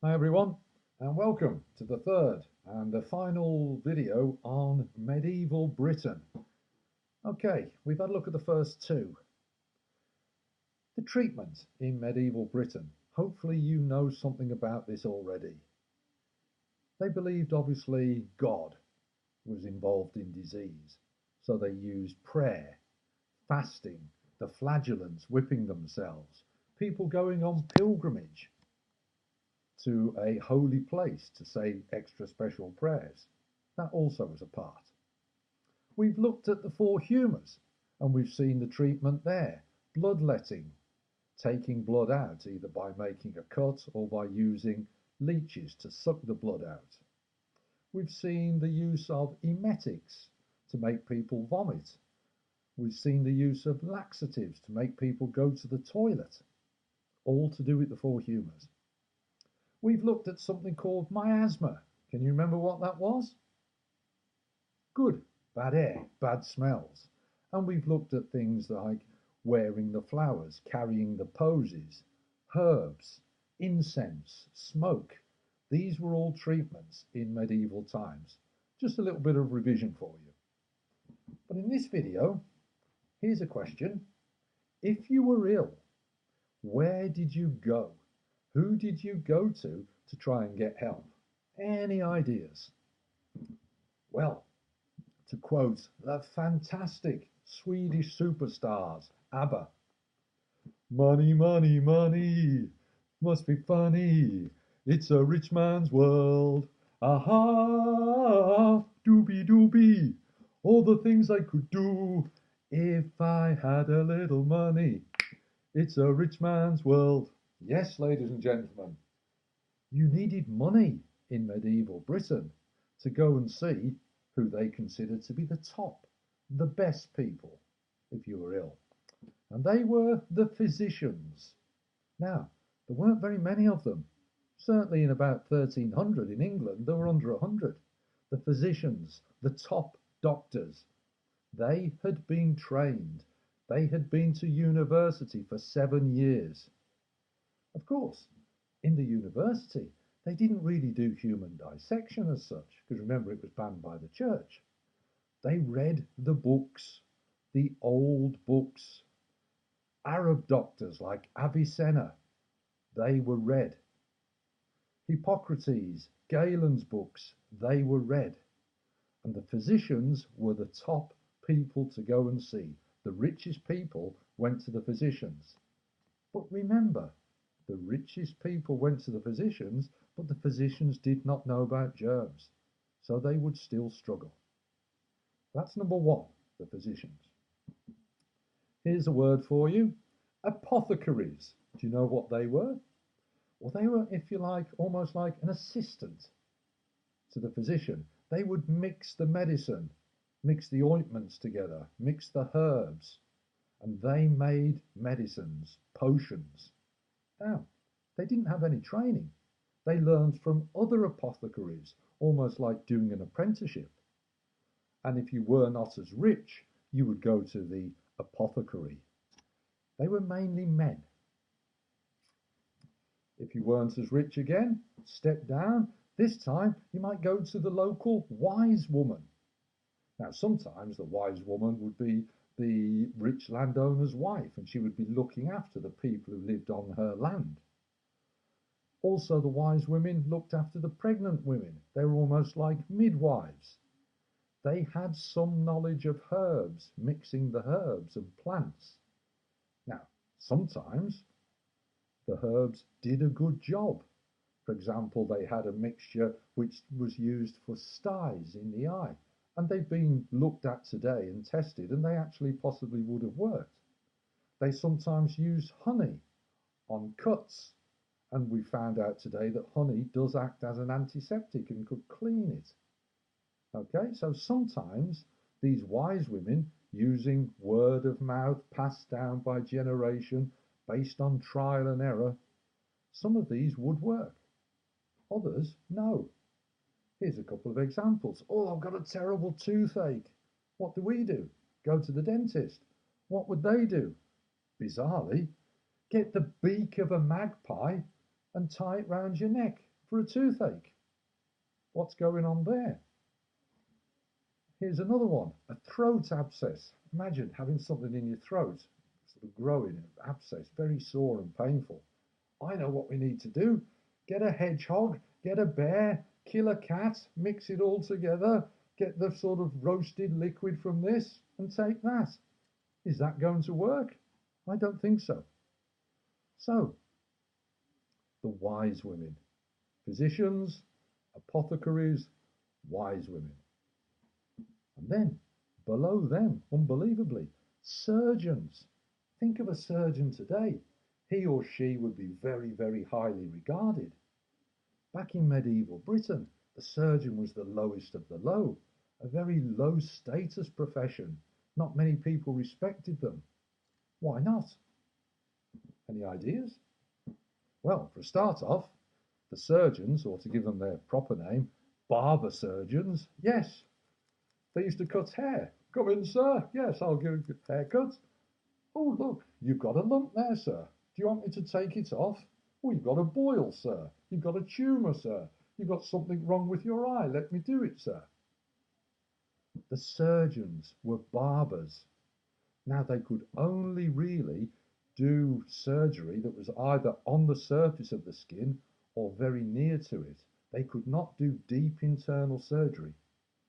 Hi everyone, and welcome to the third and the final video on medieval Britain. Okay, we've had a look at the first two. The treatment in medieval Britain. Hopefully you know something about this already. They believed obviously God was involved in disease, so they used prayer, fasting, the flagellants whipping themselves, people going on pilgrimage to a holy place to say extra special prayers. That also was a part. We've looked at the four humours and we've seen the treatment there. Bloodletting, taking blood out either by making a cut or by using leeches to suck the blood out. We've seen the use of emetics to make people vomit. We've seen the use of laxatives to make people go to the toilet, all to do with the four humours. We've looked at something called miasma. Can you remember what that was? Good, bad air, bad smells. And we've looked at things like wearing the flowers, carrying the posies, herbs, incense, smoke. These were all treatments in medieval times. Just a little bit of revision for you. But in this video, here's a question. If you were ill, where did you go? Who did you go to try and get help? Any ideas? Well, to quote the fantastic Swedish superstars, ABBA, money, money, money, must be funny, it's a rich man's world, aha, doobie doobie, all the things I could do if I had a little money, it's a rich man's world. Yes, ladies and gentlemen, you needed money in medieval Britain to go and see who they considered to be the top, the best people, if you were ill. And they were the physicians. Now, there weren't very many of them. Certainly in about 1300 in England, there were under 100. The physicians, the top doctors, they had been trained. They had been to university for 7 years. Of course, in the university, they didn't really do human dissection as such, because remember, it was banned by the church. They read the books, the old books. Arab doctors like Avicenna, they were read. Hippocrates, Galen's books, they were read. And the physicians were the top people to go and see. The richest people went to the physicians. But remember, the richest people went to the physicians, but the physicians did not know about germs, so they would still struggle. That's number one, the physicians. Here's a word for you, apothecaries. Do you know what they were? Well, they were, if you like, almost like an assistant to the physician. They would mix the medicine, mix the ointments together, mix the herbs, and they made medicines, potions. Now, they didn't have any training. They learned from other apothecaries, almost like doing an apprenticeship. And if you were not as rich, you would go to the apothecary. They were mainly men. If you weren't as rich again, step down. This time, you might go to the local wise woman. Now, sometimes the wise woman would be the rich landowner's wife, and she would be looking after the people who lived on her land. Also, the wise women looked after the pregnant women. They were almost like midwives. They had some knowledge of herbs, mixing the herbs and plants. Now, sometimes the herbs did a good job. For example, they had a mixture which was used for styes in the eye, and they've been looked at today and tested, and they actually possibly would have worked. They sometimes use honey on cuts, and we found out today that honey does act as an antiseptic and could clean it. Okay, so sometimes these wise women, using word of mouth passed down by generation based on trial and error, some of these would work, others no. Here's a couple of examples. Oh, I've got a terrible toothache. What do? Go to the dentist. What would they do? Bizarrely, get the beak of a magpie and tie it round your neck. for a toothache. What's going on there? Here's another one, a throat abscess. Imagine having something in your throat, sort of growing, abscess, very sore and painful. I know what we need to do. Get a hedgehog, get a bear, kill a cat, mix it all together, get the sort of roasted liquid from this and take that. Is that going to work? I don't think so. So, the wise women, physicians, apothecaries, wise women. And then, below them, unbelievably, surgeons. Think of a surgeon today. He or she would be very, very highly regarded. Back in medieval Britain, the surgeon was the lowest of the low, a very low status profession. Not many people respected them. Why not? Any ideas? Well, for a start off, the surgeons, or to give them their proper name, barber surgeons, yes, they used to cut hair. Come in, sir. Yes, I'll give you a haircut. Oh, look, you've got a lump there, sir. Do you want me to take it off? Oh, you've got a boil, sir. You've got a tumour, sir. You've got something wrong with your eye. Let me do it, sir. The surgeons were barbers. Now, they could only really do surgery that was either on the surface of the skin or very near to it. They could not do deep internal surgery.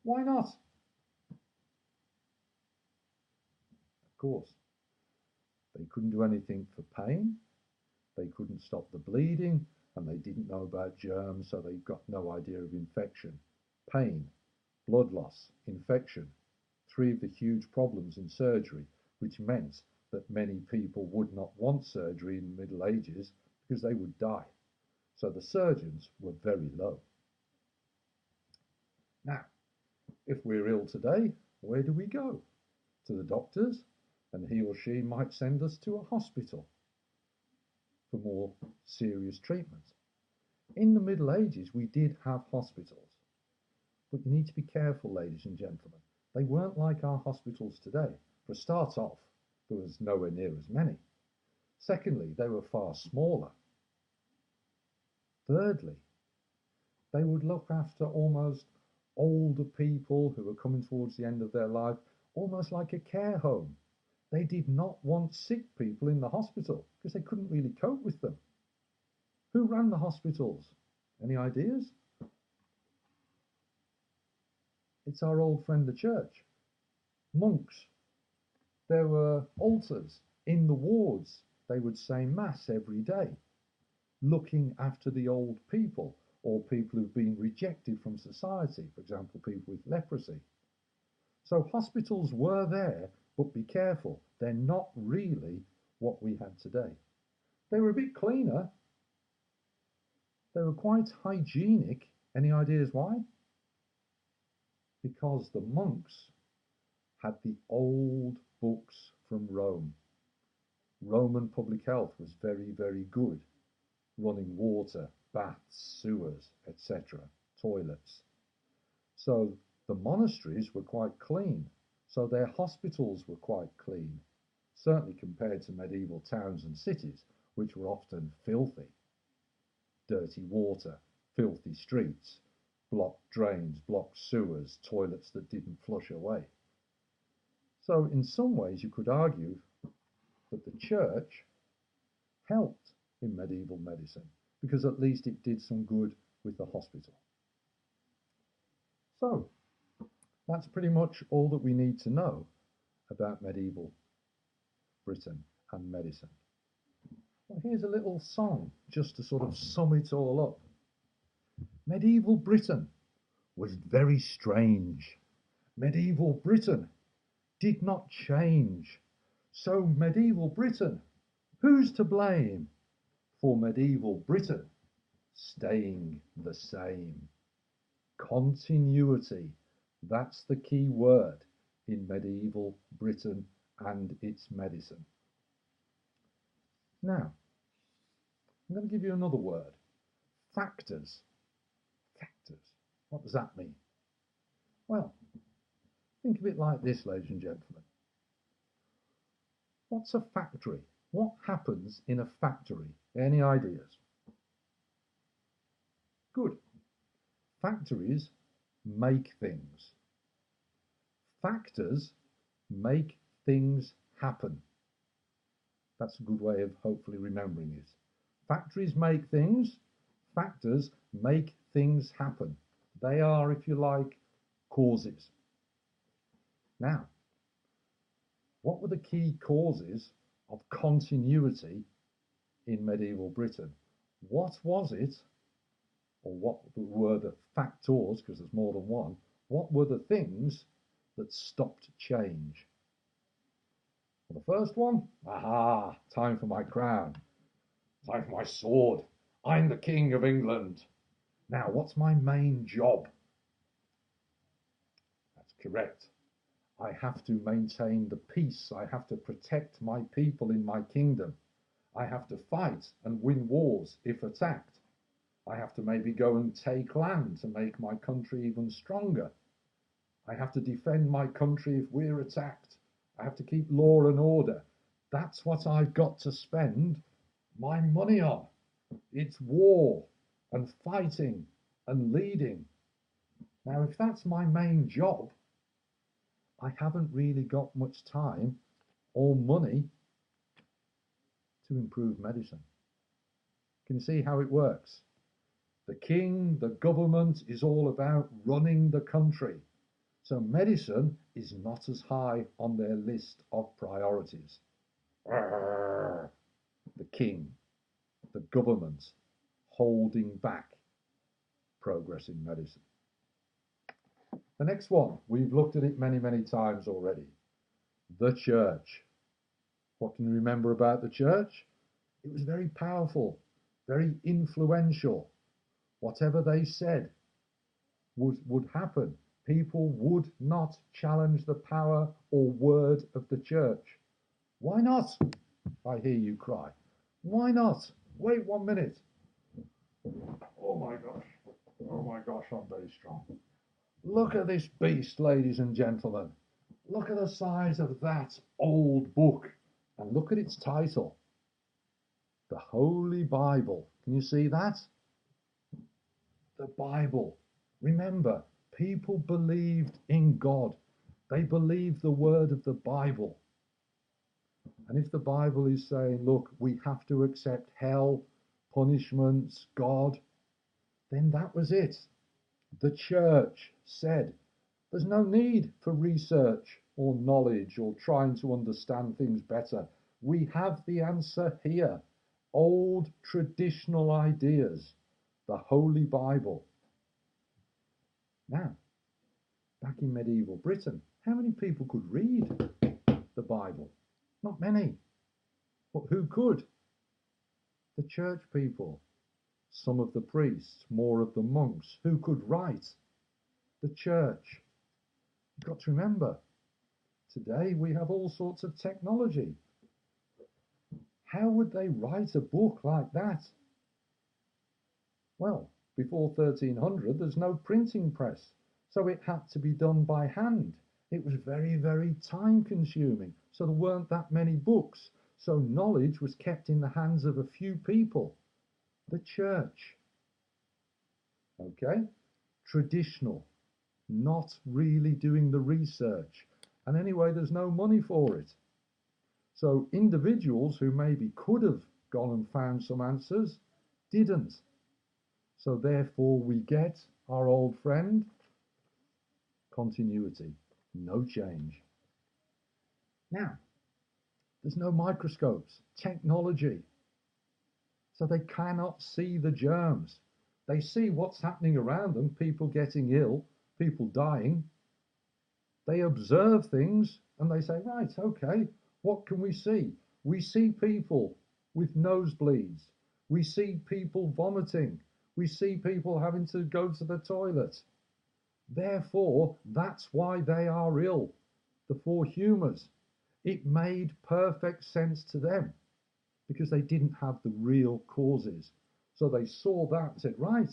Why not? Of course, they couldn't do anything for pain, they couldn't stop the bleeding, and they didn't know about germs, so they got no idea of infection. Pain, blood loss, infection, three of the huge problems in surgery, which meant that many people would not want surgery in the Middle Ages because they would die. So the surgeons were very low. Now, if we're ill today, where do we go? To the doctors, and he or she might send us to a hospital for more serious treatment. In the Middle Ages, we did have hospitals, but you need to be careful, ladies and gentlemen. They weren't like our hospitals today. For a start off, there was nowhere near as many. Secondly, they were far smaller. Thirdly, they would look after almost older people who were coming towards the end of their life, almost like a care home. They did not want sick people in the hospital because they couldn't really cope with them. Who ran the hospitals? Any ideas? It's our old friend the church. Monks. There were altars in the wards. They would say mass every day, looking after the old people or people who've been rejected from society, for example, people with leprosy. So hospitals were there, but be careful, they're not really what we have today. They were a bit cleaner. They were quite hygienic. Any ideas why? Because the monks had the old books from Rome. Roman public health was very, very good. Running water, baths, sewers, etc., toilets. So the monasteries were quite clean. So their hospitals were quite clean, certainly compared to medieval towns and cities, which were often filthy. Dirty water, filthy streets, blocked drains, blocked sewers, toilets that didn't flush away. So in some ways you could argue that the church helped in medieval medicine because at least it did some good with the hospital. So that's pretty much all that we need to know about medieval Britain and medicine. Well, here's a little song just to sort of sum it all up. Medieval Britain was very strange. Medieval Britain did not change. So medieval Britain, who's to blame for medieval Britain staying the same? Continuity. That's the key word in medieval Britain and its medicine. Now, I'm going to give you another word. Factors. Factors. What does that mean? Well, think of it like this, ladies and gentlemen. What's a factory? What happens in a factory? Any ideas? Factories make things. Factors make things happen. That's a good way of hopefully remembering it. Factories make things. Factors make things happen. They are, if you like, causes. Now, what were the key causes of continuity in medieval Britain? What was it, or what were the factors, because there's more than one, what were the things that stopped change? Well, the first one, aha, time for my crown, time for my sword. I'm the King of England. Now, what's my main job? That's correct. I have to maintain the peace. I have to protect my people in my kingdom. I have to fight and win wars if attacked. I have to maybe go and take land to make my country even stronger. I have to defend my country if we're attacked. I have to keep law and order. That's what I've got to spend my money on. It's war and fighting and leading. Now, if that's my main job, I haven't really got much time or money to improve medicine. Can you see how it works? The king, the government is all about running the country. So medicine is not as high on their list of priorities. The king, the government, holding back progress in medicine. The next one, we've looked at it many, many times already. The church. What can you remember about the church? It was very powerful, very influential. Whatever they said would happen. People would not challenge the power or word of the church. Why not? I hear you cry. Why not? Wait 1 minute. Oh my gosh. Oh my gosh, I'm very strong. Look at this beast, ladies and gentlemen. Look at the size of that old book. And look at its title. The Holy Bible. Can you see that? The Bible. Remember, people believed in God. They believed the word of the Bible. And if the Bible is saying, look, we have to accept hell, punishments, God, then that was it. The church said, there's no need for research or knowledge or trying to understand things better. We have the answer here. Old traditional ideas, the Holy Bible. Now, back in medieval Britain, how many people could read the Bible? Not many. But who could? The church people, some of the priests, more of the monks. Who could write? The church. You've got to remember, today we have all sorts of technology. How would they write a book like that? Well, before 1300, there's no printing press, so it had to be done by hand. It was very, very time consuming, so there weren't that many books, so knowledge was kept in the hands of a few people. The church. Okay? Traditional, not really doing the research. And anyway, there's no money for it. So individuals who maybe could have gone and found some answers didn't. So therefore we get our old friend, continuity, no change. Now, there's no microscopes, technology. So they cannot see the germs. They see what's happening around them, people getting ill, people dying. They observe things and they say, right, okay, what can we see? We see people with nosebleeds. We see people vomiting. We see people having to go to the toilet. Therefore, that's why they are ill. The four humours. It made perfect sense to them because they didn't have the real causes. So they saw that and said, right,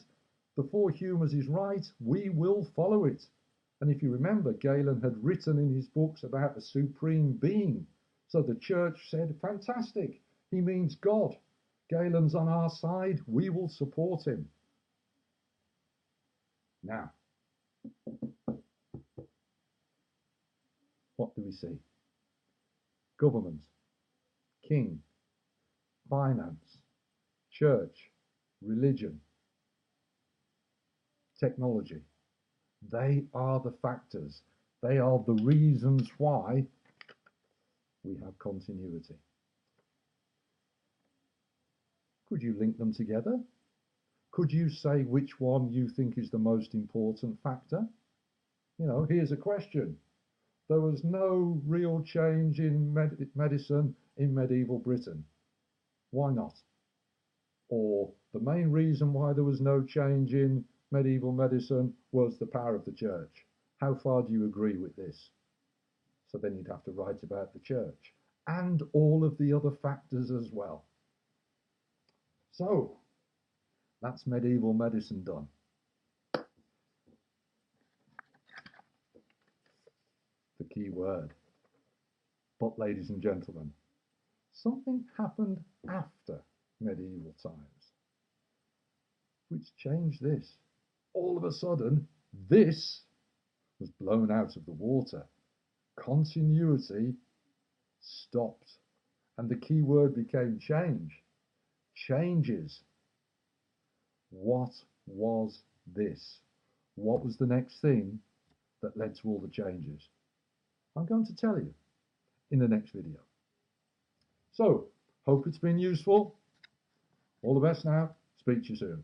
the four humours is right, we will follow it. And if you remember, Galen had written in his books about a supreme being. So the church said, fantastic, he means God. Galen's on our side, we will support him. Now, what do we see? Government, king, finance, church, religion, technology. They are the factors. They are the reasons why we have continuity. Could you link them together? Could you say which one you think is the most important factor? Here's a question. There was no real change in medicine in medieval Britain. Why not? Or the main reason why there was no change in medieval medicine was the power of the church. How far do you agree with this? So then you'd have to write about the church and all of the other factors as well. So that's medieval medicine done. The key word. But ladies and gentlemen, something happened after medieval times which changed this. All of a sudden, this was blown out of the water. Continuity stopped. And the key word became change. Changes. What was this? What was the next thing that led to all the changes? I'm going to tell you in the next video. So, hope it's been useful. All the best now. Speak to you soon.